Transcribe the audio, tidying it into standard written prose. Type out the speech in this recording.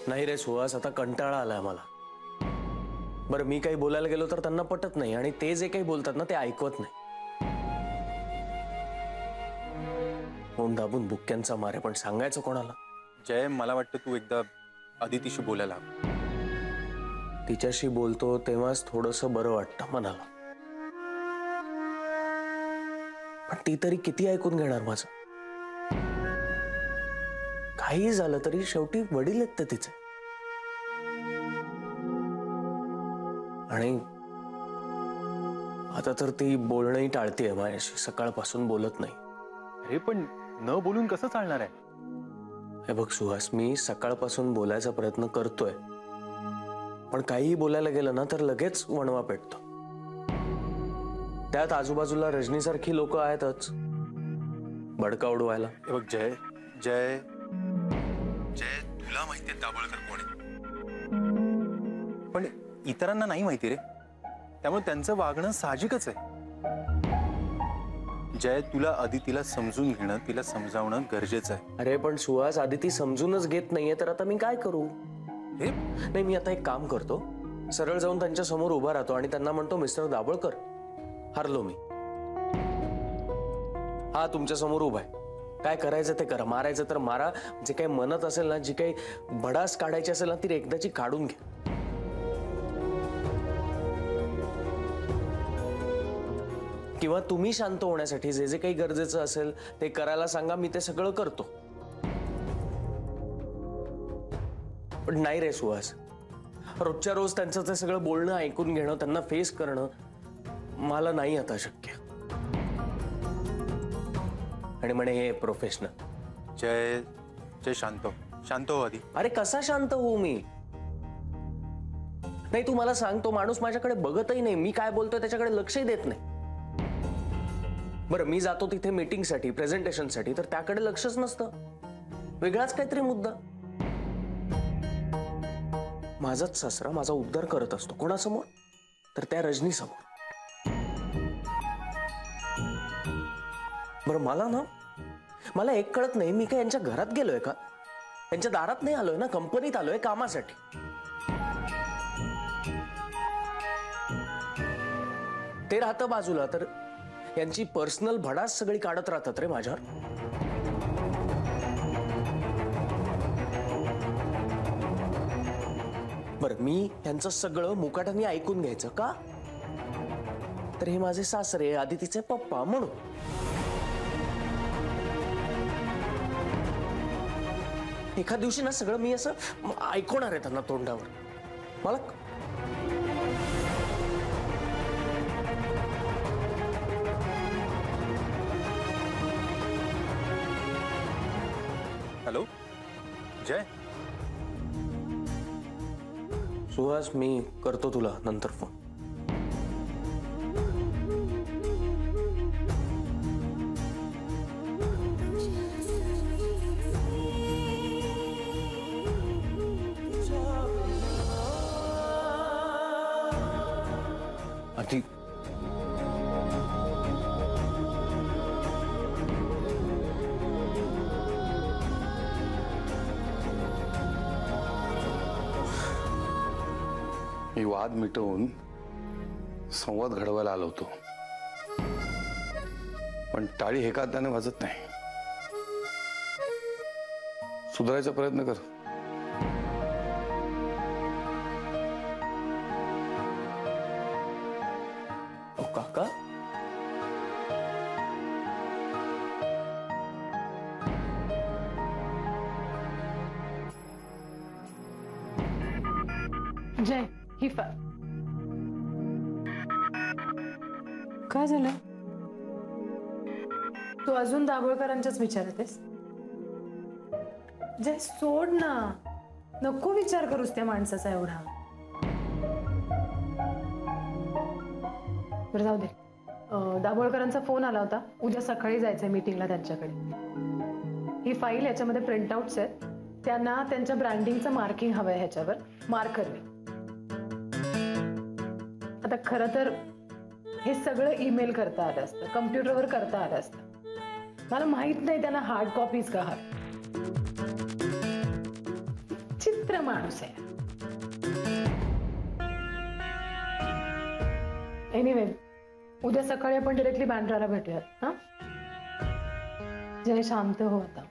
नाही रे सुहास, आता कंटाळा आलाय मला. बरं मी काही बोलायला गेलो तर त्यांना पटत नाही आणि ते जे काही बोलतात ना ते ऐकवत नाही. तोंड दाबून बुक्क्यांचा मारे, पण सांगायचं कोणाला? जय, मला वाटतं तू एकदा अदितीशी बोलायला हवं. तिच्याशी बोलतो तेव्हाच थोडंसं बरं वाटतं मनाला. पण ती तरी किती ऐकून घेणार माझं? काही झालं तरी शेवटी वडील आहेत तिचे. आणि आता तर ती बोलणंही टाळतेय माझ्याशी, सकाळपासून बोलत नाही. अरे पण न बोलून कसं चालणार आहे? हे बघ सुहास, मी सकाळपासून बोलायचा प्रयत्न करतोय, पण काहीही बोलायला गेलं ना तर लगेच वणवा पेटतो. त्यात आजूबाजूला रजनीसारखी लोक आहेतच भडका उडवायला. हे बघ जय, जय जय तुला माहितीये दाभोळकर कोण आहे, पण इतरांना नाही माहिती रे. त्यामुळे त्यांचं वागणं साहजिकच आहे. जय, तुला अदितीला समजून घेणं, तिला समजावणं गरजेचं आहे. अरे पण सुहास, आदिती समजूनच घेत नाहीये, तर आता मी काय करू? हे नाही, मी आता एक काम करतो, सरळ जाऊन त्यांच्या समोर उभा राहतो आणि त्यांना म्हणतो, मिस्टर दाभोळकर, हरलो मी. हा तुमच्या समोर उभा आहे, काय करायचं ते करा, मारायचं तर मारा, जे काही मनत असेल ना, जी काही भडास काढायची असेल ना ती एकदाची काढून घ्या. किंवा तुम्ही शांत होण्यासाठी जे जे काही गरजेचं असेल ते करायला सांगा, मी ते सगळं करतो. पण नाही रे सुहास, रोजच्या रोज त्यांचं ते सगळं बोलणं ऐकून घेणं, त्यांना फेस करणं मला नाही आता शक्य. आणि म्हणे हे प्रोफेशनल. जय, जय शांत शांत हो आधी. अरे कसा शांत होऊ मी? नाही तू मला सांग, तो माणूस माझ्याकडे बघतही नाही, मी काय बोलतोय त्याच्याकडे लक्षही देत नाही. बरं मी जातो तिथे मीटिंगसाठी, प्रेझेंटेशनसाठी, तर त्याकडे लक्षच नसतं, वेगळाच काहीतरी मुद्दा. माझाच सासरा माझा उद्धार करत असतो. कोणासमोर? तर त्या रजनी समोर. बरं मला एक कळत नाही, मी काय यांच्या घरात गेलोय का? यांच्या दारात नाही आलोय ना, कंपनीत आलोय कामासाठी. ते राहतं बाजूला, तर यांची पर्सनल भडास सगळी काढत राहतात रे माझ्यावर. बरं मी यांचं सगळं मुकाट्याने ऐकून घ्यायचं का? तर हे माझे सासरे, आदितीचे पप्पा म्हणून. एखाद दिवशी ना सगळं मी असं ऐकवणार आहे त्यांना तोंडावर. मला हॅलो जय. सुहास, मी करतो तुला नंतर फोन. आधी मी वाद मिटवून संवाद घडवायला आलो होतो, पण टाळी एकाद्याने वाजत नाही. सुधारायचा प्रयत्न कर. काका, जय, ही काय झालं? तू अजून दाभोळकरांच्याच विचारत आहेस? जय सोड ना, नको विचार करूस त्या माणसाचा एवढा. बरं जाऊ दे. दाभोळकरांचा फोन आला होता, उद्या सकाळी जायचंय मीटिंगला त्यांच्याकडे. ही फाईल याच्यामध्ये प्रिंटआउट्स आहेत, त्यांना त्यांच्या ब्रँडिंगचं मार्किंग हवंय ह्याच्यावर, मार्करने. आता खरं तर हे सगळं ईमेल करता आलं असतं, कम्प्युटरवर करता आलं असतं. मला माहित नाही त्यांना हार्ड कॉपीज का हवं. चित्र विचित्र माणूस आहे. एनिवे, उद्या सकाळी आपण डिरेक्टली बँड्राला भेटूयात. हा, जय, शांत हो आता.